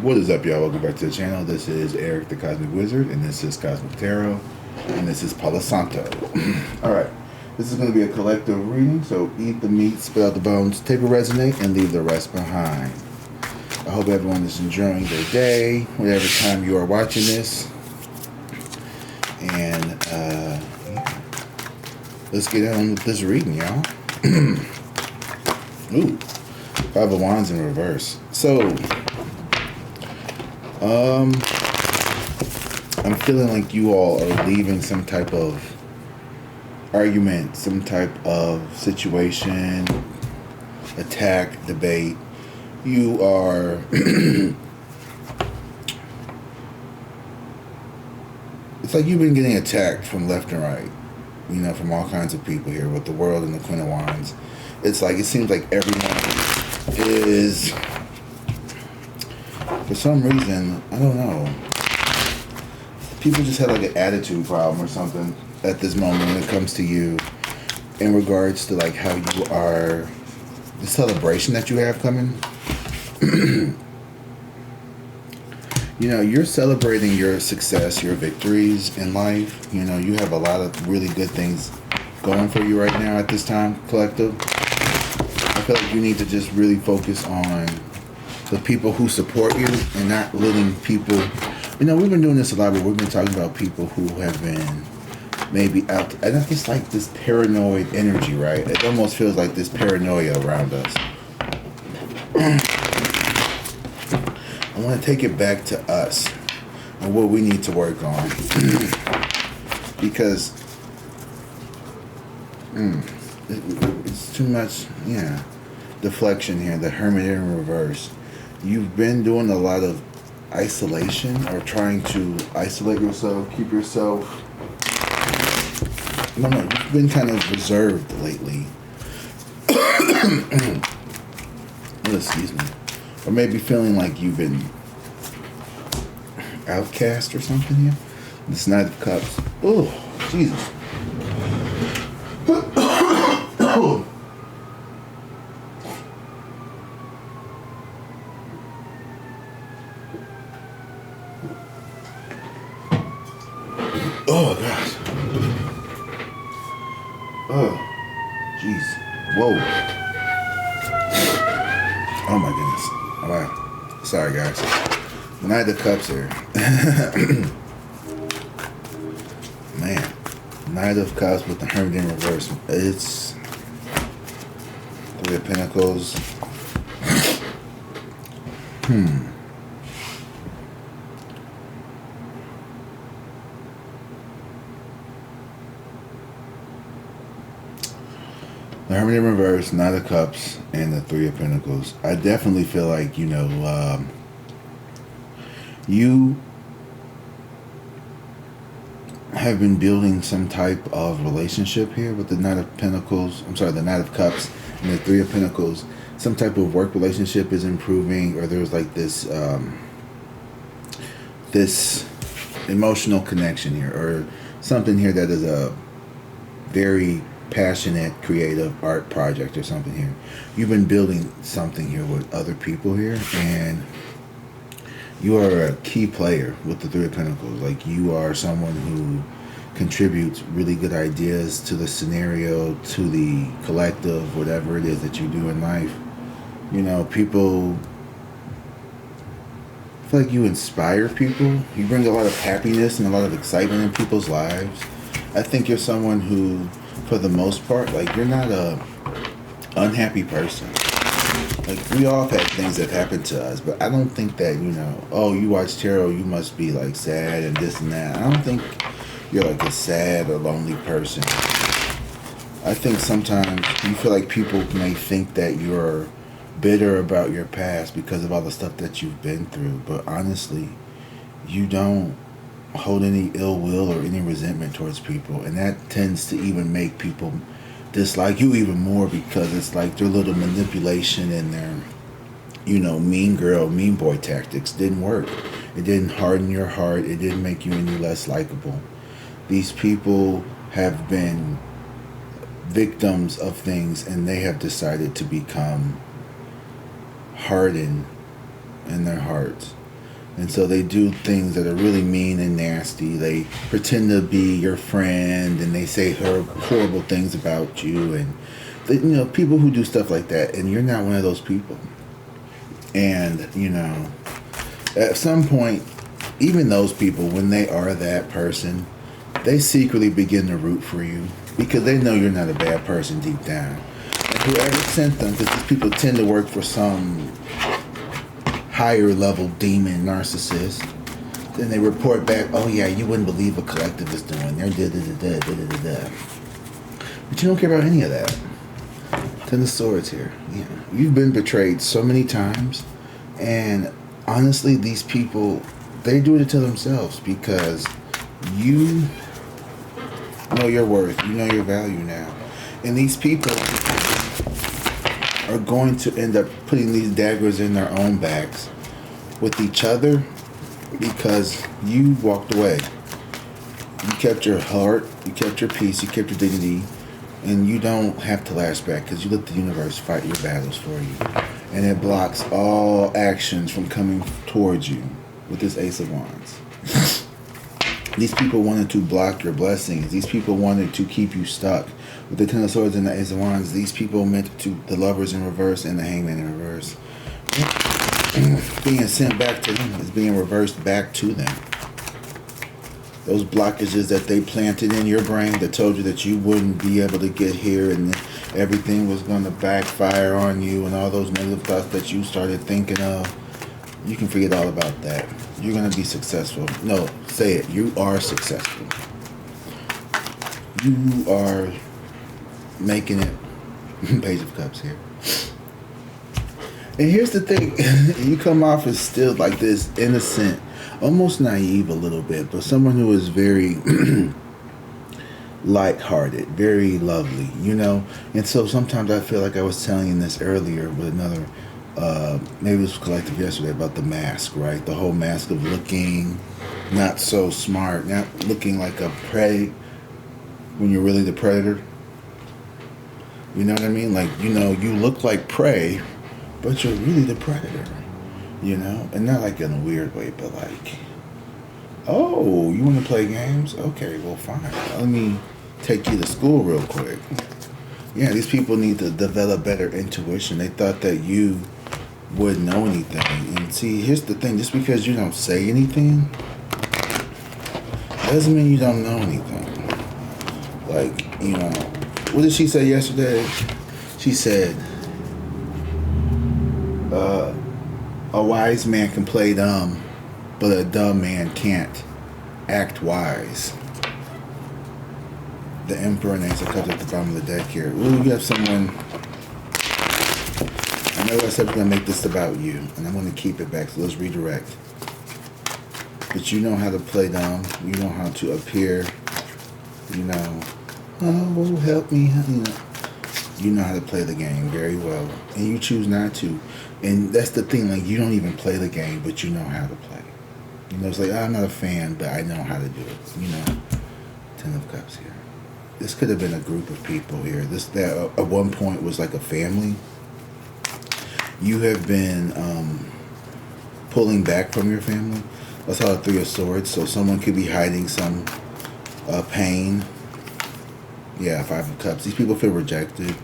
What is up, y'all? Welcome back to the channel. This is Eric the Cosmic Wizard, and this is Cosmic Tarot, and this is Palo Santo. Alright, this is going to be a collective reading, so eat the meat, spit out the bones, take a resonate, and leave the rest behind. I hope everyone is enjoying their day, whatever time you are watching this. And, let's get on with this reading, y'all. Ooh, Five of Wands in reverse. So, I'm feeling like you all are leaving some type of argument, some type of situation, attack, debate. You are it's like you've been getting attacked from left and right, you know, from all kinds of people here with the World and the Queen of Wands. It's like, it seems like everyone is, for some reason, I don't know, people just have like an attitude problem or something at this moment when it comes to you, in regards to like how you are, the celebration that you have coming. You know, you're celebrating your success, your victories in life. You know, you have a lot of really good things going for you right now at this time, collective. I feel like you need to just really focus on the people who support you and not letting people, you know, we've been doing this a lot, but we've been talking about people who have been maybe out, and it's like this paranoid energy, right? It almost feels like this paranoia around us. I want to take it back to us and what we need to work on. Because it's too much, yeah, deflection here. The Hermit in reverse. You've been doing a lot of isolation, or trying to isolate yourself, keep yourself. No, you've been kind of reserved lately. Excuse me. Or maybe feeling like you've been outcast or something here. This Knight of Cups. Oh, Jesus. Oh, gosh. Oh, jeez. Whoa. Oh, my goodness. Wow. Sorry, guys. Knight of Cups here. Man. Knight of Cups with the Hermit in reverse. It's Three of Pentacles. The Hermit in reverse, Knight of Cups, and the Three of Pentacles. I definitely feel like, you know, you have been building some type of relationship here with the Knight of Pentacles. I'm sorry, the Knight of Cups and the Three of Pentacles. Some type of work relationship is improving, or there's like this this emotional connection here, or something here that is a very passionate, creative art project or something here. You've been building something here with other people here, and you are a key player with the Three of Pentacles. Like, you are someone who contributes really good ideas to the scenario, to the collective, whatever it is that you do in life. You know, people, I feel like you inspire people. You bring a lot of happiness and a lot of excitement in people's lives. I think you're someone who, for the most part, like, you're not a unhappy person. Like, we all have had things that happen to us, but I don't think that, you know, oh, you watch tarot, you must be like sad and this and that. I don't think you're like a sad or lonely person. I think sometimes you feel like people may think that you're bitter about your past because of all the stuff that you've been through, but honestly, you don't hold any ill will or any resentment towards people, and that tends to even make people dislike you even more, because it's like their little manipulation and their, you know, mean girl, mean boy tactics didn't work. It didn't harden your heart. It didn't make you any less likable. These people have been victims of things, and they have decided to become hardened in their hearts. And so they do things that are really mean and nasty. They pretend to be your friend, and they say horrible things about you. And they, people who do stuff like that, and you're not one of those people. And at some point, even those people, when they are that person, they secretly begin to root for you because they know you're not a bad person deep down. And whoever sent them, because these people tend to work for some higher level demon narcissist, then they report back, oh yeah, you wouldn't believe what collective is doing. They're da-da-da-da-da-da-da. But you don't care about any of that. Ten of Swords here. Yeah. You've been betrayed so many times, and honestly, these people, they do it to themselves because you know your worth, you know your value now. And these people are going to end up putting these daggers in their own backs with each other because you walked away. You kept your heart, you kept your peace, you kept your dignity, and you don't have to lash back because you let the universe fight your battles for you. And it blocks all actions from coming towards you with this Ace of Wands. These people wanted to block your blessings. These people wanted to keep you stuck. With the Ten of Swords and the Ace of Wands, these people meant to, the Lovers in reverse and the Hangman in reverse, being sent back to them is being reversed back to them. Those blockages that they planted in your brain that told you that you wouldn't be able to get here and everything was going to backfire on you, and all those negative thoughts that you started thinking of, you can forget all about that. You're going to be successful. No, say it. You are successful. You are making it. Page of Cups here. And here's the thing. You come off as still like this innocent, almost naive a little bit, but someone who is very light-hearted, very lovely, And so sometimes I feel like I was telling you this earlier with another, maybe it was collective yesterday, about the mask, right? The whole mask of looking not so smart, not looking like a prey when you're really the predator. You know what I mean? Like, you look like prey, but you're really the predator, And not like in a weird way, but like, oh, you want to play games? Okay, well, fine. Let me take you to school real quick. Yeah, these people need to develop better intuition. They thought that you wouldn't know anything. And see, here's the thing. Just because you don't say anything doesn't mean you don't know anything. Like, what did she say yesterday? She said, a wise man can play dumb, but a dumb man can't act wise. The Emperor and Ace of Cups at the bottom of the deck here. Ooh, you have someone. I know I said I'm going to make this about you, and I'm going to keep it back, so let's redirect. But you know how to play dumb. You know how to appear, oh, help me. You know how to play the game very well, and you choose not to. And that's the thing, like, you don't even play the game, but you know how to play. It's like, I'm not a fan, but I know how to do it. Ten of Cups here. This could have been a group of people here. That at one point was like a family. You have been pulling back from your family. That's how the Three of Swords. So someone could be hiding some pain. Yeah, Five of Cups. These people feel rejected.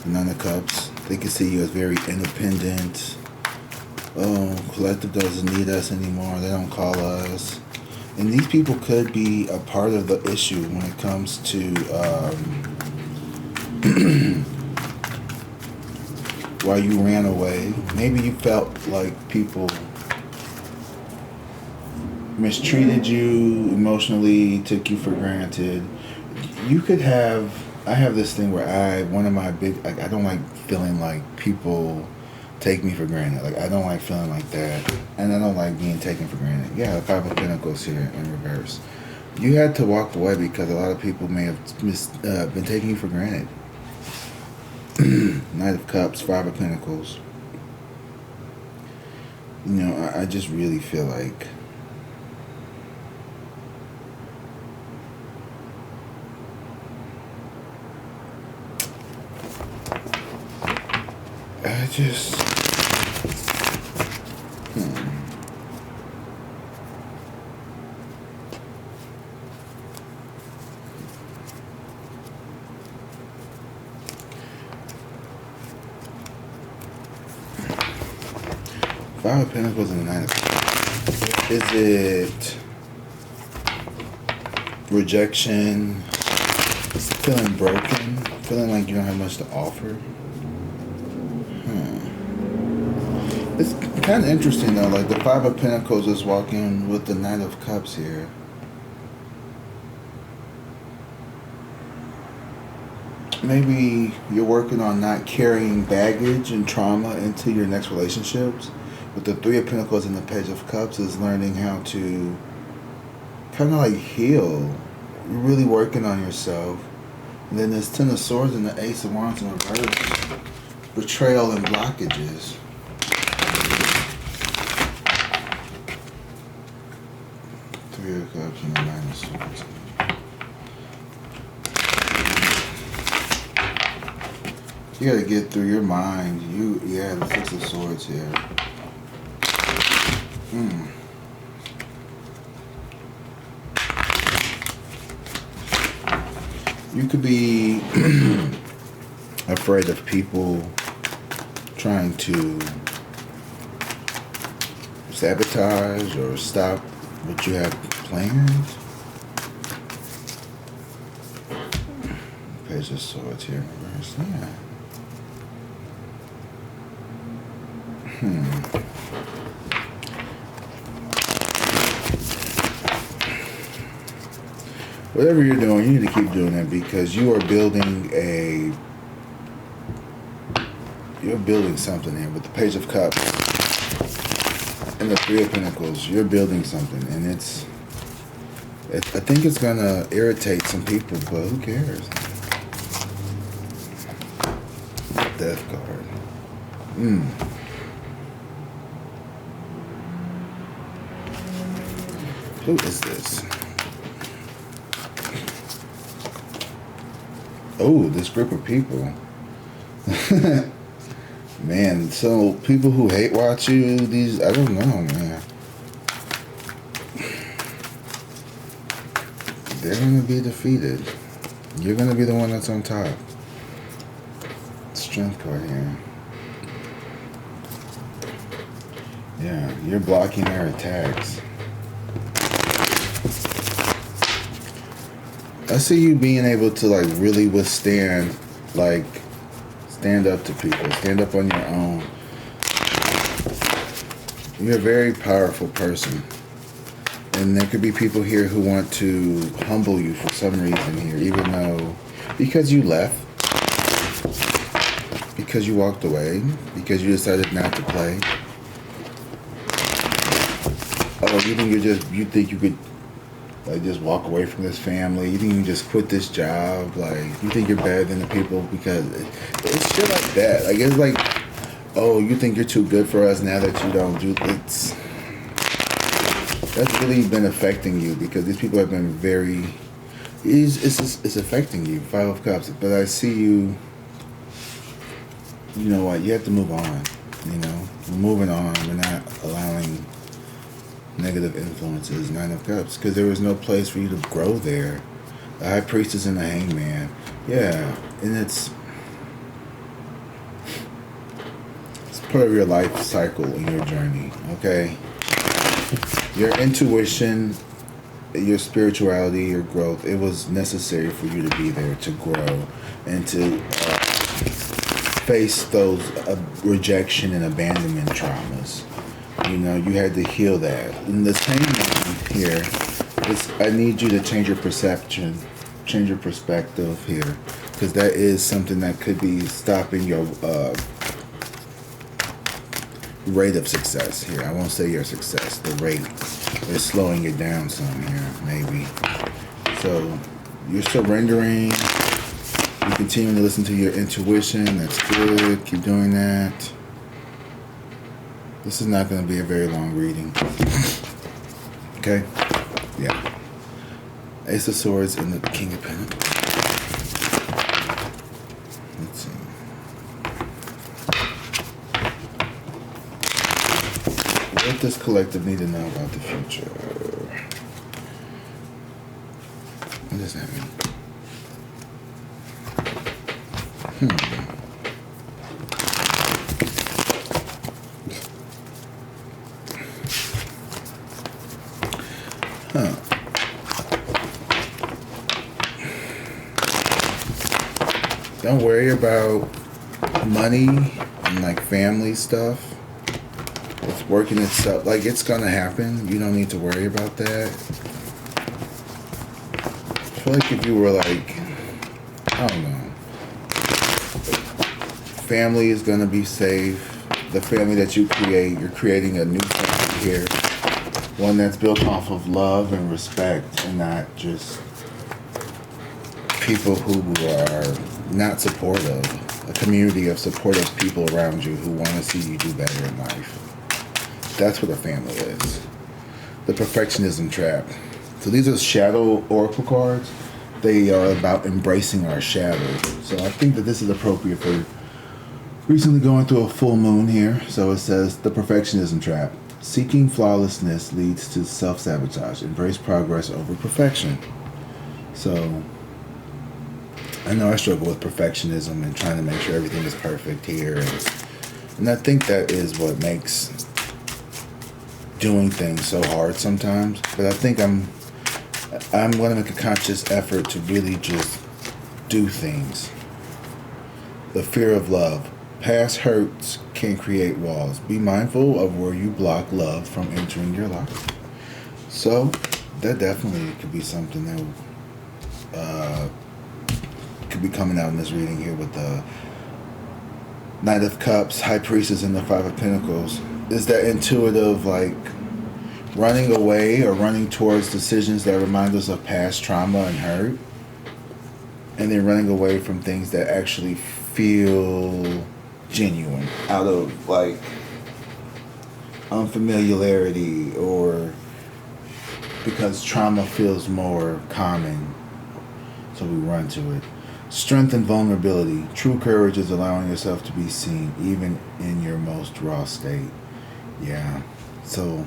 Nine of Cups. They can see you as very independent. Oh, collective doesn't need us anymore. They don't call us. And these people could be a part of the issue when it comes to why you ran away. Maybe you felt like people mistreated you emotionally, took you for granted. You could have, I have this thing where I don't like feeling like people take me for granted. Like, I don't like feeling like that. And I don't like being taken for granted. Yeah, the Five of Pentacles here in reverse. You had to walk away because a lot of people may have been taking you for granted. Knight of Cups, Five of Pentacles. I just really feel like Five of Pentacles and the Nine of Cups. Is it rejection? Feeling broken? Feeling like you don't have much to offer? It's kind of interesting though, like the Five of Pentacles is walking with the Nine of Cups here. Maybe you're working on not carrying baggage and trauma into your next relationships. With the Three of Pentacles and the Page of Cups is learning how to kind of like heal. You're really working on yourself. And then there's Ten of Swords and the Ace of Wands in reverse. Betrayal and blockages. Three of Cups and the Nine of Swords. You gotta get through your mind. Yeah, the Six of Swords here. You could be afraid of people trying to sabotage or stop what you have planned. Page of Swords here. Where's that? Whatever you're doing, you need to keep doing it because you are building something here with the Page of Cups and the Three of Pentacles. You're building something, and I think it's gonna irritate some people, but who cares? Death card. Who is this? Oh, this group of people. Man, so people who hate watch you, I don't know, man. They're going to be defeated. You're going to be the one that's on top. Strength card here. Yeah, you're blocking their attacks. I see you being able to like really withstand, like stand up to people, stand up on your own. You're a very powerful person. And there could be people here who want to humble you for some reason here, even though, because you left, because you walked away, because you decided not to play. Oh, you think you could like just walk away from this family? You think you can just quit this job? Like you think you're better than the people because it's shit like that. Like it's like, oh, you think you're too good for us now that you don't do it's. That's really been affecting you because these people have been very. It's affecting you. Five of Cups, but I see you. You know what? You have to move on. You know, we're moving on. We're not allowing negative influences. Nine of Cups, because there was no place for you to grow there. The High Priestess and the Hangman. Yeah, and it's part of your life cycle in your journey. Okay, your intuition, your spirituality, your growth. It was necessary for you to be there to grow and to face those rejection and abandonment traumas. You know, you had to heal that. And the Hangman here is, I need you to change your perception, change your perspective here, because that is something that could be stopping your rate of success here. I won't say your success, the rate is slowing it down some here, maybe. So you're surrendering. You continue to listen to your intuition. That's good. Keep doing that. This is not going to be a very long reading. Okay? Yeah. Ace of Swords and the King of Pentacles. Let's see. What does collective need to know about the future? What does that mean? Huh. Don't worry about money and like family stuff. It's working itself. Like, it's gonna happen. You don't need to worry about that. I feel like if you were like, I don't know, family is gonna be safe. The family that you create, you're creating a new family here. One that's built off of love and respect, and not just people who are not supportive. A community of supportive people around you who want to see you do better in life. That's what a family is. The perfectionism trap. So these are shadow oracle cards. They are about embracing our shadow. So I think that this is appropriate for recently going through a full moon here. So it says the perfectionism trap. Seeking flawlessness leads to self-sabotage. Embrace progress over perfection. So I know I struggle with perfectionism and trying to make sure everything is perfect here. And I think that is what makes doing things so hard sometimes. But I think I'm going to make a conscious effort to really just do things. The fear of love. Past hurts can create walls. Be mindful of where you block love from entering your life. So that definitely could be something that could be coming out in this reading here with the Knight of Cups, High Priestess, and the Five of Pentacles. Is that intuitive, like, running away or running towards decisions that remind us of past trauma and hurt, and then running away from things that actually feel genuine out of like unfamiliarity, or because trauma feels more common, so we run to it. Strength and vulnerability. True courage is allowing yourself to be seen even in your most raw state. Yeah, so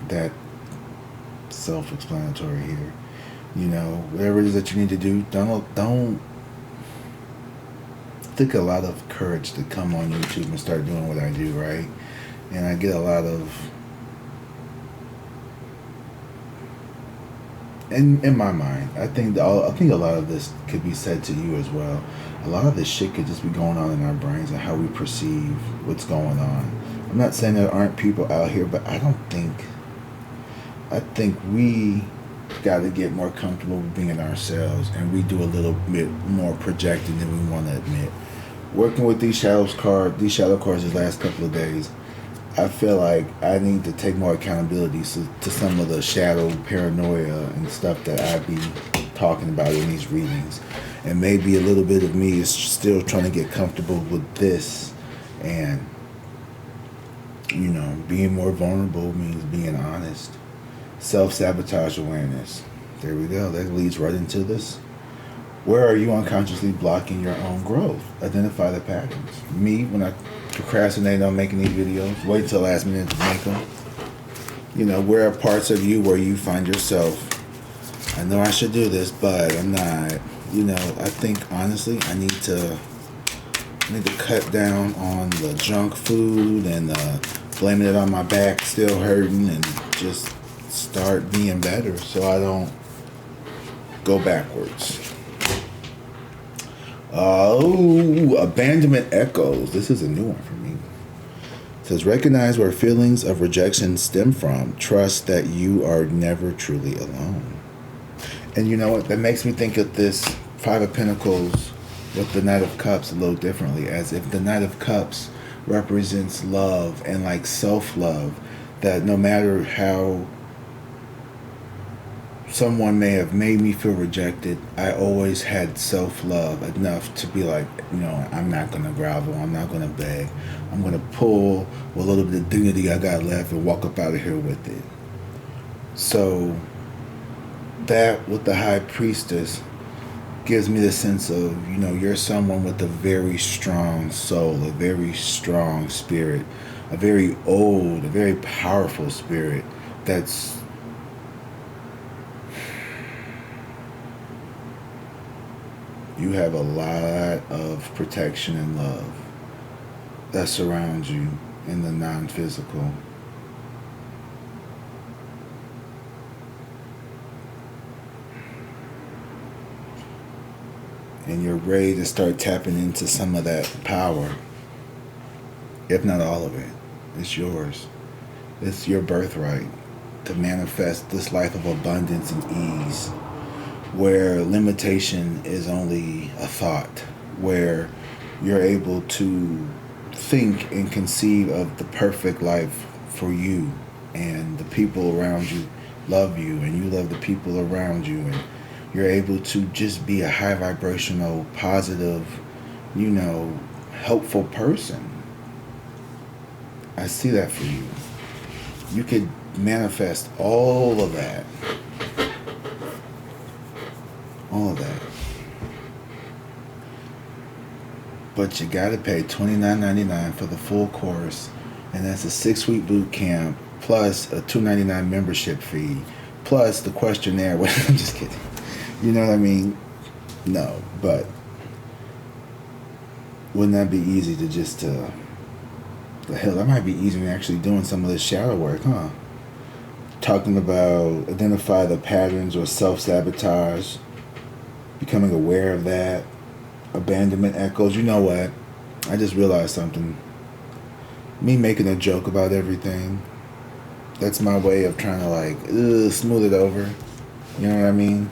that self-explanatory here. You know, whatever it is that you need to do, don't take a lot of courage to come on YouTube and start doing what I do, right? And I get a lot of, in my mind, I think a lot of this could be said to you as well. A lot of this shit could just be going on in our brains and how we perceive what's going on. I'm not saying there aren't people out here, but I think we got to get more comfortable with being ourselves, and we do a little bit more projecting than we want to admit. Working with these shadow cards these last couple of days, I feel like I need to take more accountability to some of the shadow paranoia and stuff that I be talking about in these readings. And maybe a little bit of me is still trying to get comfortable with this. And, you know, being more vulnerable means being honest. Self-sabotage awareness. There we go. That leads right into this. Where are you unconsciously blocking your own growth? Identify the patterns. Me, when I procrastinate on making these videos, wait till the last minute to make them. You know, where are parts of you where you find yourself, I know I should do this, but I'm not. You know, I think honestly I need to cut down on the junk food and blaming it on my back still hurting, and just start being better so I don't go backwards. Abandonment echoes. This is a new one for me. It says, recognize where feelings of rejection stem from. Trust that you are never truly alone. And you know what? That makes me think of this Five of Pentacles with the Knight of Cups a little differently, as if the Knight of Cups represents love and like self-love, that no matter how someone may have made me feel rejected, I always had self-love enough to be like, you know, I'm not going to grovel, I'm not going to beg, I'm going to pull with a little bit of dignity I got left and walk up out of here with it. So that with the High Priestess gives me the sense of, you know, you're someone with a very strong soul, a very strong spirit, a very old, a very powerful spirit that's you have a lot of protection and love that surrounds you in the non-physical. and you're ready to start tapping into some of that power, if not all of it. It's yours. It's your birthright to manifest this life of abundance and ease, where limitation is only a thought, where you're able to think and conceive of the perfect life for you, and the people around you love you, and you love the people around you, and you're able to just be a high vibrational, positive, helpful person. I see that for you. You could manifest all of that. All of that. But you gotta pay $29.99 for the full course, and that's a 6-week boot camp, plus a $2.99 membership fee, plus the questionnaire. I'm just kidding. You know what I mean? No, but wouldn't that be easy to just the hell, that might be easier than actually doing some of this shadow work, huh? Talking about identify the patterns or self-sabotage, becoming aware of that, abandonment echoes. You know what? I just realized something. Me making a joke about everything, that's my way of trying to smooth it over. You know what I mean?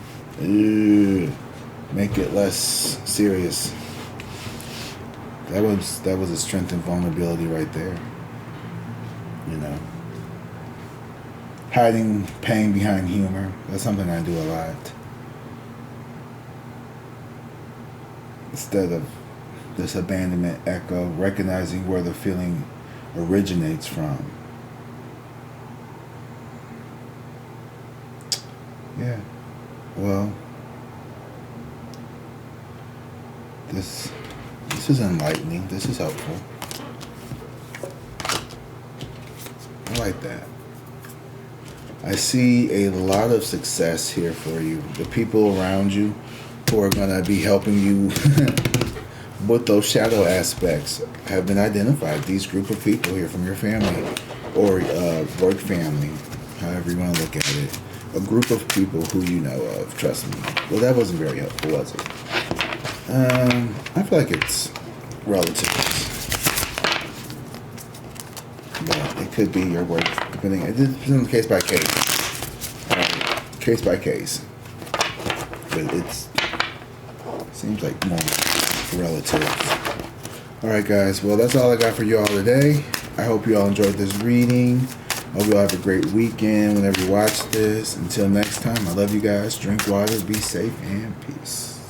Make it less serious. That was a strength and vulnerability right there. Hiding pain behind humor. That's something I do a lot. Instead of this abandonment echo, recognizing where the feeling originates from. Yeah. Well, this is enlightening. This is helpful. I like that. I see a lot of success here for you. The people around you who are going to be helping you with those shadow aspects have been identified. These group of people here from your family or work family, however you want to look at it. A group of people who you know of, trust me. Well, that wasn't very helpful, was it? I feel like it's relative. But it could be your work, depending. It depends on case by case. Case by case. But it seems like more relative. Alright, guys. Well, that's all I got for you all today. I hope you all enjoyed this reading. Hope you all have a great weekend whenever you watch this. Until next time, I love you guys. Drink water, be safe, and peace.